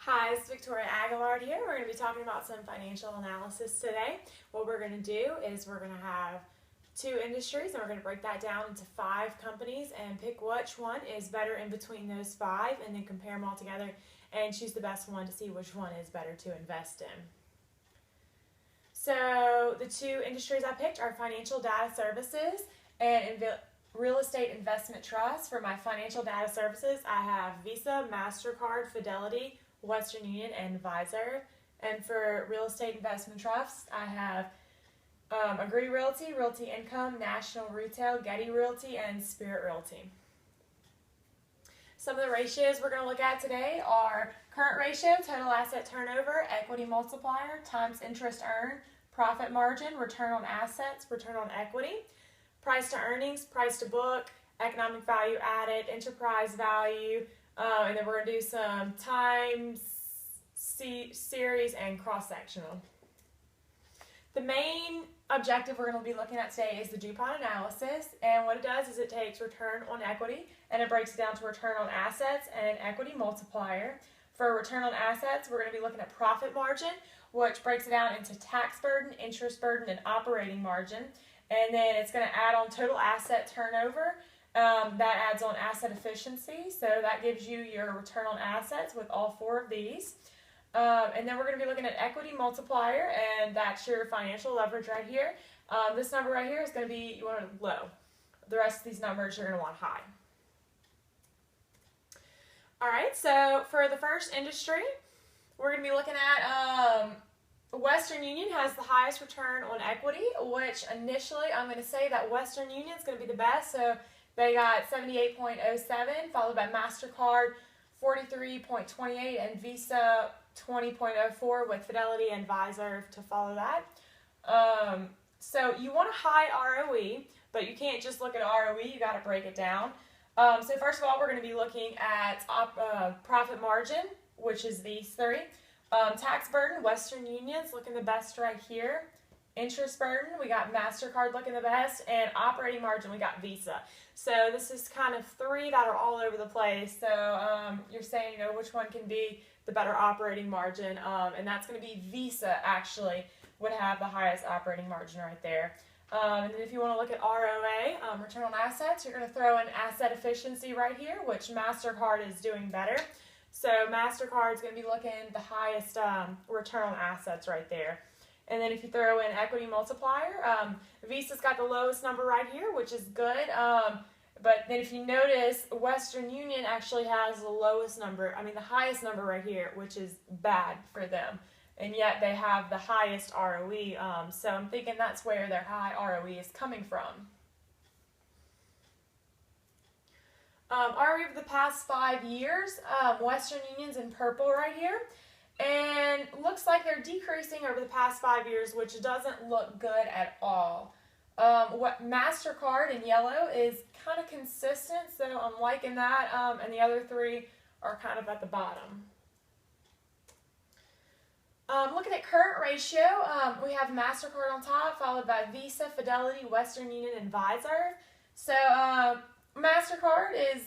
Hi, it's Victoria Aguillard here. We're going to be talking about some financial analysis today. What we're going to do is we're going to have two industries and we're going to break that down into 5 companies and pick which one is better in between those 5 and then compare them all together and choose the best one to see which one is better to invest in. So the 2 industries I picked are financial data services and real estate investment trust. For my financial data services, I have Visa, MasterCard, Fidelity, Western Union, and Visor. And for real estate investment trusts, I have Agree Realty, Realty Income, National Retail, Getty Realty, and Spirit Realty. Some of the ratios we're going to look at today are current ratio, total asset turnover, equity multiplier, times interest earned, profit margin, return on assets, return on equity, price to earnings, price to book, economic value added, enterprise value, and then we're going to do some time series and cross-sectional. The main objective we're going to be looking at today is the DuPont analysis, and what it does is it takes return on equity and it breaks it down to return on assets and equity multiplier. For return on assets, we're going to be looking at profit margin, which breaks it down into tax burden, interest burden, and operating margin. And then it's going to add on total asset turnover. That adds on asset efficiency, so that gives you your return on assets with all 4 of these. And then we're going to be looking at equity multiplier, and that's your financial leverage right here. This number right here is going to be, you want it low. The rest of these numbers you're going to want high. Alright, so for the first industry, we're going to be looking at Western Union has the highest return on equity, which initially I'm going to say that Western Union is going to be the best. So they got 78.07, followed by MasterCard 43.28, and Visa 20.04 with Fidelity and Visor to follow that. So you want a high ROE, but you can't just look at ROE, you got to break it down. So first of all, we're going to be looking at profit margin, which is these 3. Tax burden, Western Union's looking the best right here. Interest burden, we got MasterCard looking the best, and operating margin, we got Visa. So this is kind of 3 that are all over the place. So you're saying, which one can be the better operating margin, and that's going to be Visa actually would have the highest operating margin right there. And then if you want to look at ROA, return on assets, you're going to throw in asset efficiency right here, which MasterCard is doing better. So MasterCard is going to be looking the highest return on assets right there. And then if you throw in equity multiplier, Visa's got the lowest number right here, which is good. But then if you notice, Western Union actually has the lowest number, the highest number right here, which is bad for them. And yet they have the highest ROE. So I'm thinking that's where their high ROE is coming from. ROE of the past 5 years, Western Union's in purple right here. And looks like they're decreasing over the past 5 years, which doesn't look good at all. What MasterCard in yellow is kind of consistent, so I'm liking that, and the other 3 are kind of at the bottom. Looking at current ratio, we have MasterCard on top, followed by Visa, Fidelity, Western Union, and Visor. So MasterCard is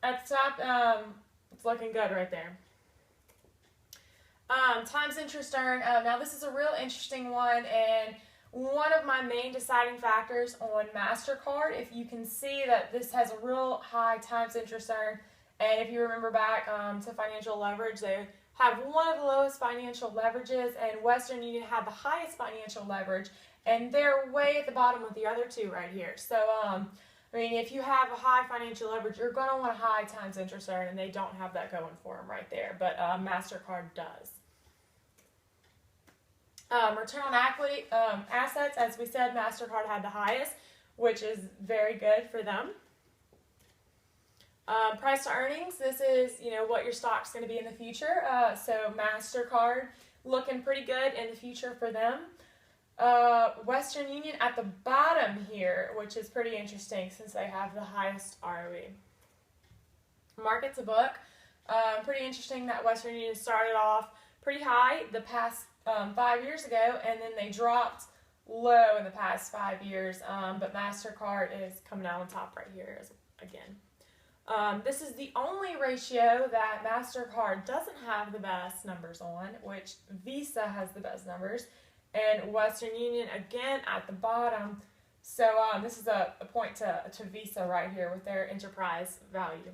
at the top. It's looking good right there. Times interest earned. Now this is a real interesting one, and one of my main deciding factors on MasterCard, if you can see that this has a real high times interest earned, and if you remember back to financial leverage, they have one of the lowest financial leverages, and Western Union had the highest financial leverage, and they're way at the bottom with the other 2 right here. So if you have a high financial leverage, you're going to want a high times interest earned, and they don't have that going for them right there, but MasterCard does. Return on equity, assets, as we said, MasterCard had the highest, which is very good for them. Price to earnings, this is, what your stock's going to be in the future. So MasterCard looking pretty good in the future for them. Western Union at the bottom here, which is pretty interesting since they have the highest ROE. Market to book, pretty interesting that Western Union started off pretty high the past 5 years ago, and then they dropped low in the past 5 years, but MasterCard is coming out on top right here again. This is the only ratio that MasterCard doesn't have the best numbers on, which Visa has the best numbers, and Western Union again at the bottom. So this is a point to Visa right here with their enterprise value.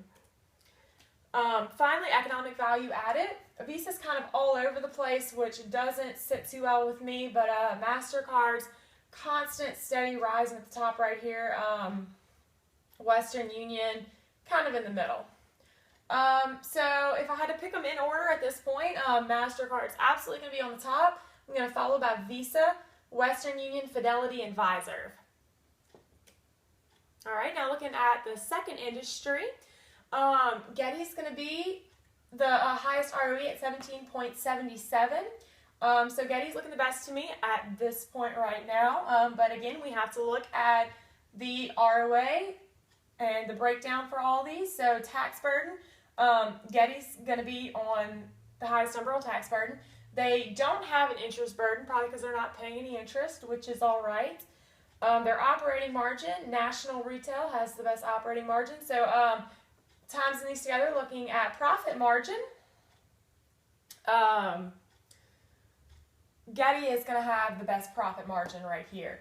Finally, economic value added. Visa's kind of all over the place, which doesn't sit too well with me, but MasterCard's constant steady rise at the top right here. Western Union kind of in the middle. So if I had to pick them in order at this point, MasterCard's absolutely going to be on the top. I'm going to follow by Visa, Western Union, Fidelity, and Fiserv. All right, now looking at the second industry, Getty's going to be the highest ROE at 17.77. So Getty's looking the best to me at this point right now. But again, we have to look at the ROA and the breakdown for all these. So tax burden, Getty's going to be on the highest number on tax burden. They don't have an interest burden, probably because they're not paying any interest, which is all right. Their operating margin, National Retail has the best operating margin. So times these together, looking at profit margin, Getty is going to have the best profit margin right here.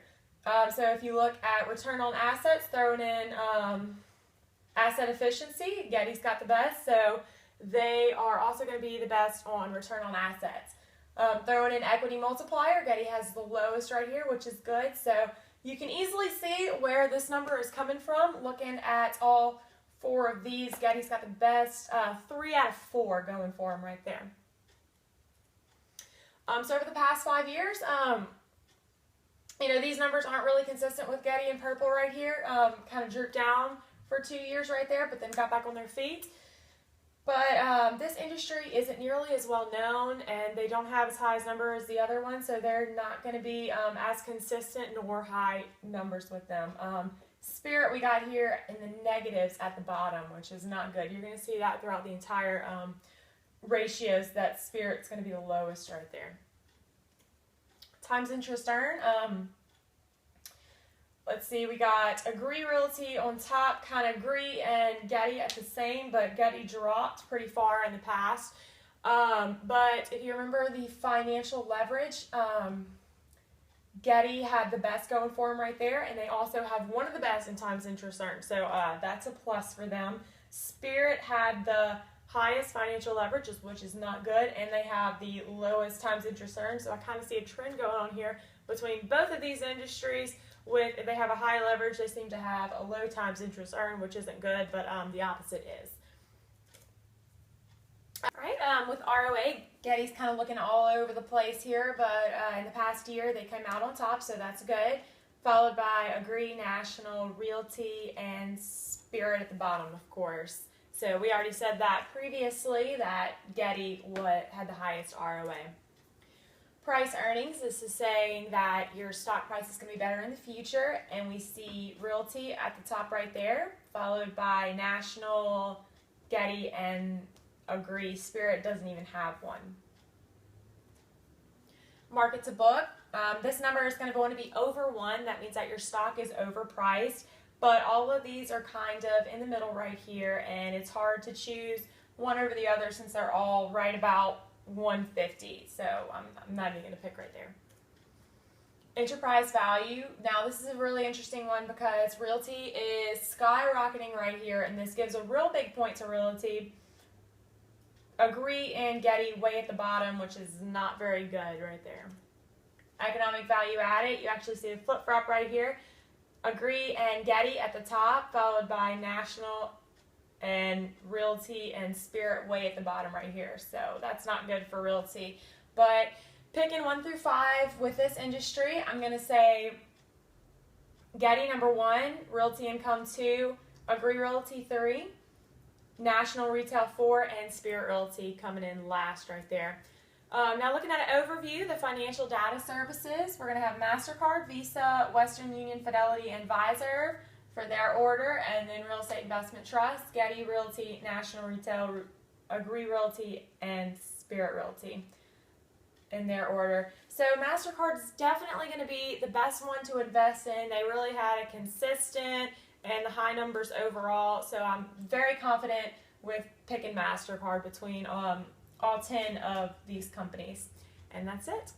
So if you look at return on assets, throwing in asset efficiency, Getty's got the best. So they are also going to be the best on return on assets. Throwing in equity multiplier, Getty has the lowest right here, which is good. So you can easily see where this number is coming from. Looking at all four of these, Getty's got the best, 3 out of 4 going for them right there. So over the past 5 years, you know, these numbers aren't really consistent with Getty in purple right here. Kind of drooped down for 2 years right there, but then got back on their feet. But this industry isn't nearly as well known, and they don't have as high as number as the other ones, so they're not going to be as consistent nor high numbers with them. Spirit, we got here in the negatives at the bottom, which is not good. You're going to see that throughout the entire ratios, that Spirit's going to be the lowest right there. Times interest earned. Let's see, we got Agree Realty on top, kind of Agree and Getty at the same, but Getty dropped pretty far in the past. But if you remember the financial leverage, Getty had the best going for them right there, and they also have one of the best in times interest earned, so that's a plus for them. Spirit had the highest financial leverage, which is not good, and they have the lowest times interest earned, so I kind of see a trend going on here between both of these industries. If they have a high leverage, they seem to have a low times interest earned, which isn't good, but the opposite is. All right, with ROA, Getty's kind of looking all over the place here, but in the past year, they came out on top, so that's good. Followed by Agree, National, Realty, and Spirit at the bottom, of course. So we already said that previously, that Getty had the highest ROA. Price earnings, this is saying that your stock price is going to be better in the future, and we see Realty at the top right there, followed by National, Getty, and Agree. Spirit doesn't even have one. Market to book, this number is going to be over 1. That means that your stock is overpriced, but all of these are kind of in the middle right here, and it's hard to choose one over the other since they're all right about 150, so I'm not even going to pick right there. Enterprise value. Now this is a really interesting one because Realty is skyrocketing right here, and this gives a real big point to Realty. Agree and Getty way at the bottom, which is not very good right there. Economic value added, you actually see a flip-flop right here. Agree and Getty at the top, followed by National and Realty and Spirit way at the bottom right here. So that's not good for Realty. But picking 1 through 5 with this industry, I'm going to say Getty number 1, Realty Income 2, Agree Realty 3, National Retail 4, and Spirit Realty coming in last right there. Now looking at an overview, the financial data services, we're going to have MasterCard, Visa, Western Union, Fidelity, and Fiserv for their order, and then Real Estate Investment Trust, Getty Realty, National Retail, Agree Realty, and Spirit Realty in their order. So MasterCard is definitely going to be the best one to invest in. They really had a consistent and the high numbers overall. So I'm very confident with picking MasterCard between all 10 of these companies. And that's it.